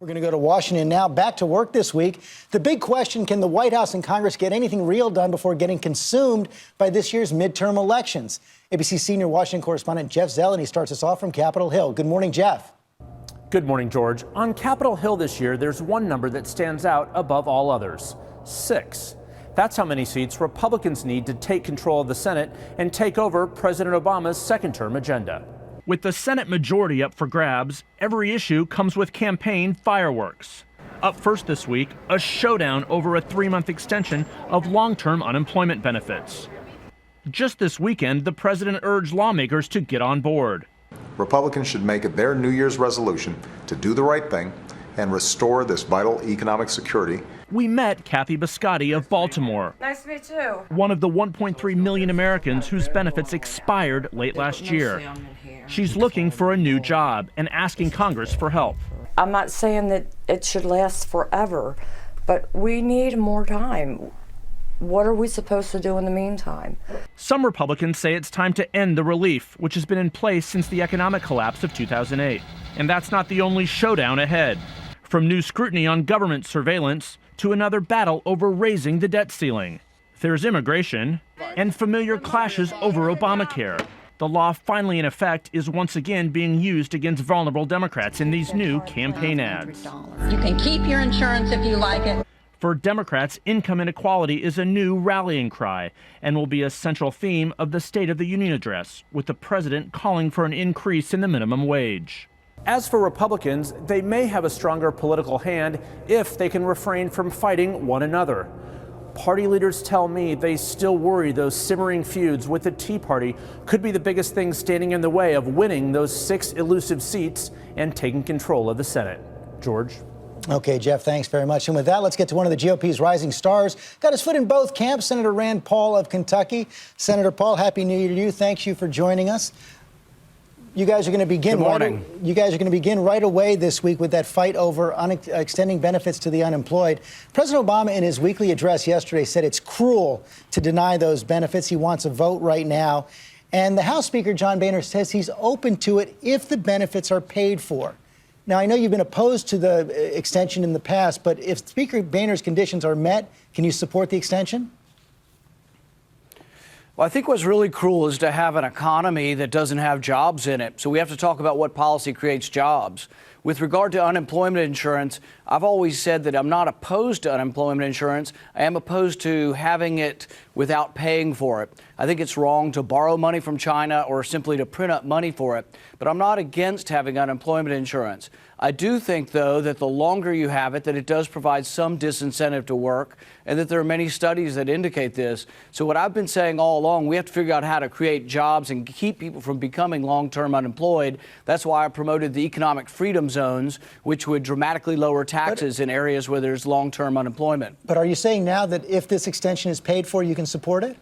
We're going to go to Washington now. Back to work this week. The big question, can the White House and Congress get anything real done before getting consumed by this year's midterm elections? ABC senior Washington correspondent Jeff Zeleny starts us off from Capitol Hill. Good morning, Jeff. Good morning, George. On Capitol Hill this year, there's one number that stands out above all others: 6. That's how many seats Republicans need to take control of the Senate and take over President Obama's second-term agenda. With the Senate majority up for grabs, every issue comes with campaign fireworks. Up first this week, a showdown over a 3-month extension of long-term unemployment benefits. Just this weekend, the president urged lawmakers to get on board. Republicans should make it their New Year's resolution to do the right thing and restore this vital economic security. We met Kathy Biscotti of Baltimore. Nice to meet you. One of the 1.3 million Americans whose benefits expired late last year. She's looking for a new job and asking Congress for help. I'm not saying that it should last forever, but we need more time. What are we supposed to do in the meantime? Some Republicans say it's time to end the relief, which has been in place since the economic collapse of 2008. And that's not the only showdown ahead. From new scrutiny on government surveillance to another battle over raising the debt ceiling. There's immigration and familiar clashes over Obamacare. The law finally in effect is once again being used against vulnerable Democrats in these new campaign ads. You can keep your insurance if you like it. For Democrats, income inequality is a new rallying cry and will be a central theme of the State of the Union address, with the president calling for an increase in the minimum wage. As for Republicans, they may have a stronger political hand if they can refrain from fighting one another. Party leaders tell me they still worry those simmering feuds with the Tea Party could be the biggest thing standing in the way of winning those 6 elusive seats and taking control of the Senate. George? Okay, Jeff, thanks very much. And with that, let's get to one of the GOP's rising stars. Got his foot in both camps, Senator Rand Paul of Kentucky. Senator Paul, Happy New Year to you. Thank you for joining us. You guys are going to begin. Good morning. You guys are going to begin right away this week with that fight over extending benefits to the unemployed. President Obama, in his weekly address yesterday, said it's cruel to deny those benefits. He wants a vote right now. And the House Speaker, John Boehner, says he's open to it if the benefits are paid for. Now, I know you've been opposed to the extension in the past, but if Speaker Boehner's conditions are met, can you support the extension? Well, I think what's really cruel is to have an economy that doesn't have jobs in it. So we have to talk about what policy creates jobs. With regard to unemployment insurance, I've always said that I'm not opposed to unemployment insurance. I am opposed to having it without paying for it. I think it's wrong to borrow money from China or simply to print up money for it. But I'm not against having unemployment insurance. I do think, though, that the longer you have it, that it does provide some disincentive to work, and that there are many studies that indicate this. So what I've been saying all along, we have to figure out how to create jobs and keep people from becoming long-term unemployed. That's why I promoted the economic freedom zones, which would dramatically lower taxes in areas where there's long-term unemployment. But are you saying now that if this extension is paid for, you can support it?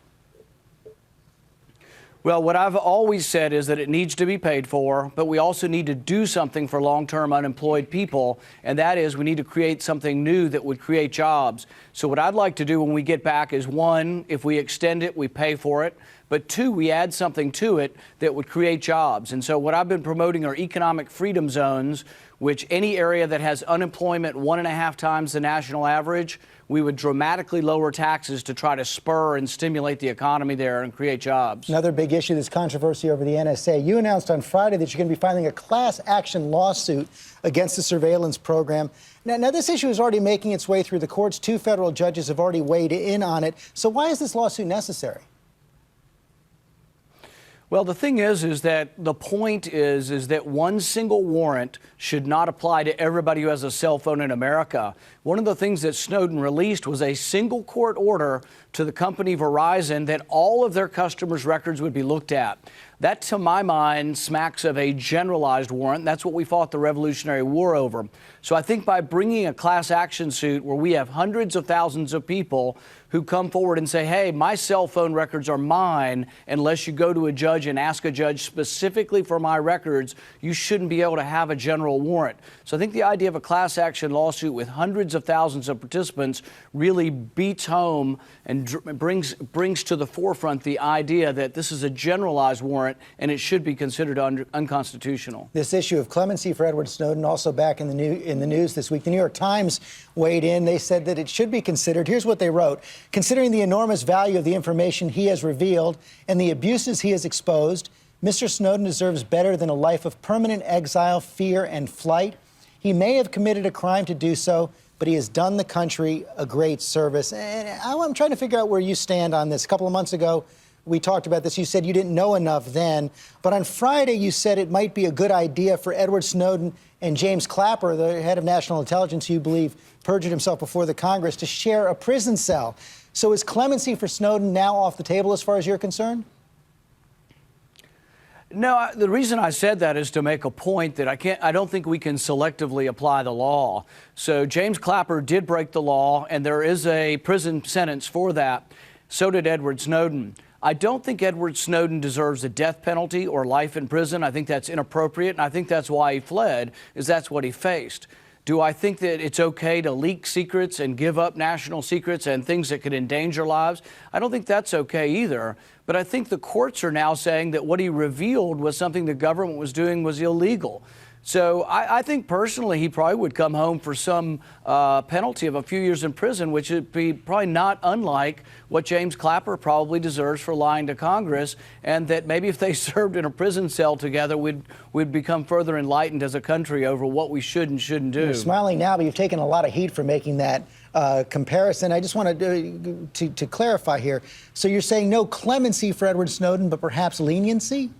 Well, what I've always said is that it needs to be paid for, but we also need to do something for long-term unemployed people, and that is we need to create something new that would create jobs. So what I'd like to do when we get back is, 1, if we extend it, we pay for it, but 2, we add something to it that would create jobs. And so what I've been promoting are economic freedom zones, which any area that has unemployment 1.5 times the national average, we would dramatically lower taxes to try to spur and stimulate the economy there and create jobs. Another big issue, this controversy over the NSA. You announced on Friday that you're going to be filing a class action lawsuit against the surveillance program. Now, this issue is already making its way through the courts. 2 federal judges have already weighed in on it. So why is this lawsuit necessary? Well, the thing is that the point is that one single warrant should not apply to everybody who has a cell phone in America. One of the things that Snowden released was a single court order to the company Verizon that all of their customers' records would be looked at. That, to my mind, smacks of a generalized warrant. That's what we fought the Revolutionary War over. So I think by bringing a class action suit where we have hundreds of thousands of people who come forward and say, hey, my cell phone records are mine, unless you go to a judge and ask a judge specifically for my records, you shouldn't be able to have a general general warrant. So I think the idea of a class action lawsuit with hundreds of thousands of participants really beats home and brings to the forefront the idea that this is a generalized warrant and it should be considered unconstitutional. This issue of clemency for Edward Snowden also back in the news this week. The New York Times weighed in. They said that it should be considered. Here's what they wrote. Considering the enormous value of the information he has revealed and the abuses he has exposed, Mr. Snowden deserves better than a life of permanent exile, fear, and flight. He may have committed a crime to do so, but he has done the country a great service. And I'm trying to figure out where you stand on this. A couple of months ago, we talked about this. You said you didn't know enough then. But on Friday, you said it might be a good idea for Edward Snowden and James Clapper, the head of national intelligence, who you believe perjured himself before the Congress, to share a prison cell. So is clemency for Snowden now off the table as far as you're concerned? No, the reason I said that is to make a point that I don't think we can selectively apply the law. So James Clapper did break the law, and there is a prison sentence for that. So did Edward Snowden. I don't think Edward Snowden deserves a death penalty or life in prison. I think that's inappropriate, and I think that's why he fled, is that's what he faced. Do I think that it's okay to leak secrets and give up national secrets and things that could endanger lives? I don't think that's okay either. But I think the courts are now saying that what he revealed was something the government was doing was illegal. So I think personally he probably would come home for some penalty of a few years in prison, which would be probably not unlike what James Clapper probably deserves for lying to Congress, and that maybe if they served in a prison cell together, we'd become further enlightened as a country over what we should and shouldn't do. You're smiling now, but you've taken a lot of heat for making that comparison. I just want to clarify here. So you're saying no clemency for Edward Snowden, but perhaps leniency?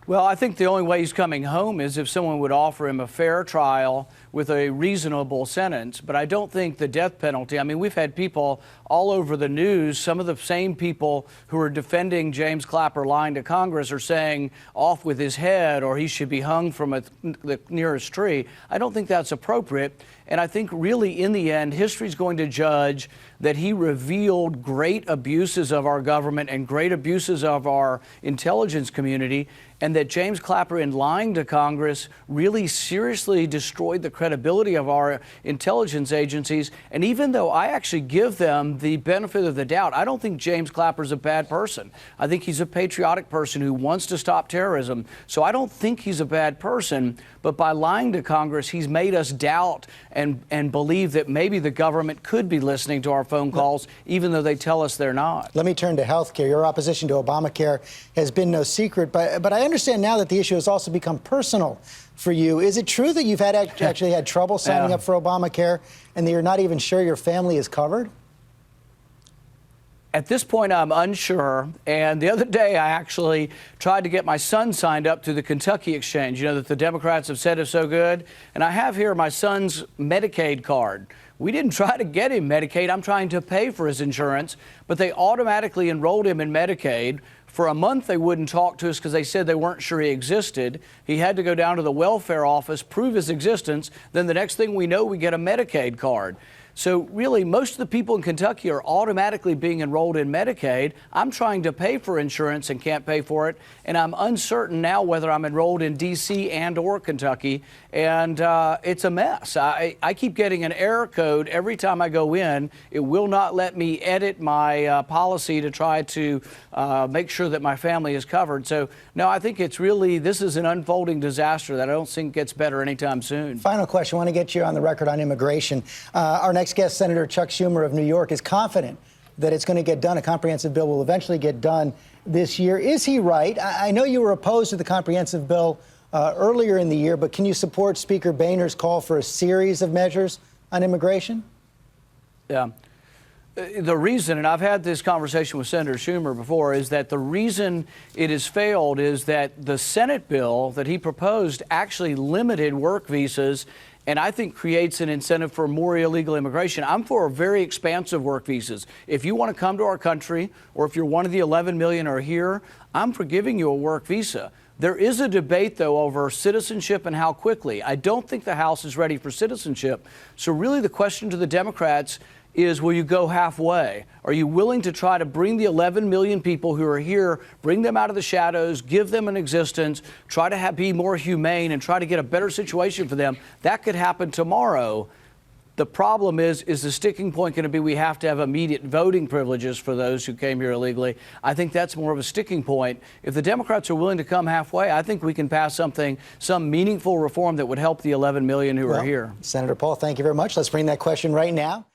Well, I think the only way he's coming home is if someone would offer him a fair trial with a reasonable sentence. But I don't think the death penalty, I mean, we've had people all over the news, some of the same people who are defending James Clapper lying to Congress are saying off with his head or he should be hung from the nearest tree. I don't think that's appropriate. And I think really in the end, history's going to judge that he revealed great abuses of our government and great abuses of our intelligence community, and that James Clapper, in lying to Congress, really seriously destroyed the credibility of our intelligence agencies. And even though I actually give them the benefit of the doubt, I don't think James Clapper's a bad person. I think he's a patriotic person who wants to stop terrorism. So I don't think he's a bad person. But by lying to Congress, he's made us doubt and believe that maybe the government could be listening to our phone calls, even though they tell us they're not. Let me turn to health care. Your opposition to Obamacare has been no secret, but I understand now that the issue has also become personal for you. Is it true that you've actually had trouble signing up for Obamacare and that you're not even sure your family is covered? At this point, I'm unsure. And the other day, I actually tried to get my son signed up through the Kentucky exchange, you know, that the Democrats have said is so good. And I have here my son's Medicaid card. We didn't try to get him Medicaid. I'm trying to pay for his insurance, but they automatically enrolled him in Medicaid. For a month, they wouldn't talk to us because they said they weren't sure he existed. He had to go down to the welfare office, prove his existence. Then the next thing we know, we get a Medicaid card. So really, most of the people in Kentucky are automatically being enrolled in Medicaid. I'm trying to pay for insurance and can't pay for it. And I'm uncertain now whether I'm enrolled in D.C. and or Kentucky. And it's a mess. I keep getting an error code every time I go in. It will not let me edit my policy to try to make sure that my family is covered. So, no, I think it's really, this is an unfolding disaster that I don't think gets better anytime soon. Final question. I want to get you on the record on immigration. Our next guest, Senator Chuck Schumer of New York, is confident that it's going to get done. A comprehensive bill will eventually get done this year. Is he right? I know you were opposed to the comprehensive bill earlier in the year, but can you support Speaker Boehner's call for a series of measures on immigration? Yeah. The reason, and I've had this conversation with Senator Schumer before, is that the reason it has failed is that the Senate bill that he proposed actually limited work visas and I think creates an incentive for more illegal immigration. I'm for very expansive work visas. If you want to come to our country, or if you're one of the 11 million who are here, I'm for giving you a work visa. There is a debate, though, over citizenship and how quickly. I don't think the House is ready for citizenship. So really the question to the Democrats is, will you go halfway? Are you willing to try to bring the 11 million people who are here, bring them out of the shadows, give them an existence, try to be more humane and try to get a better situation for them? That could happen tomorrow. The problem is the sticking point going to be we have to have immediate voting privileges for those who came here illegally? I think that's more of a sticking point. If the Democrats are willing to come halfway, I think we can pass some meaningful reform that would help the 11 million who are here. Senator Paul, thank you very much. Let's bring that question right now.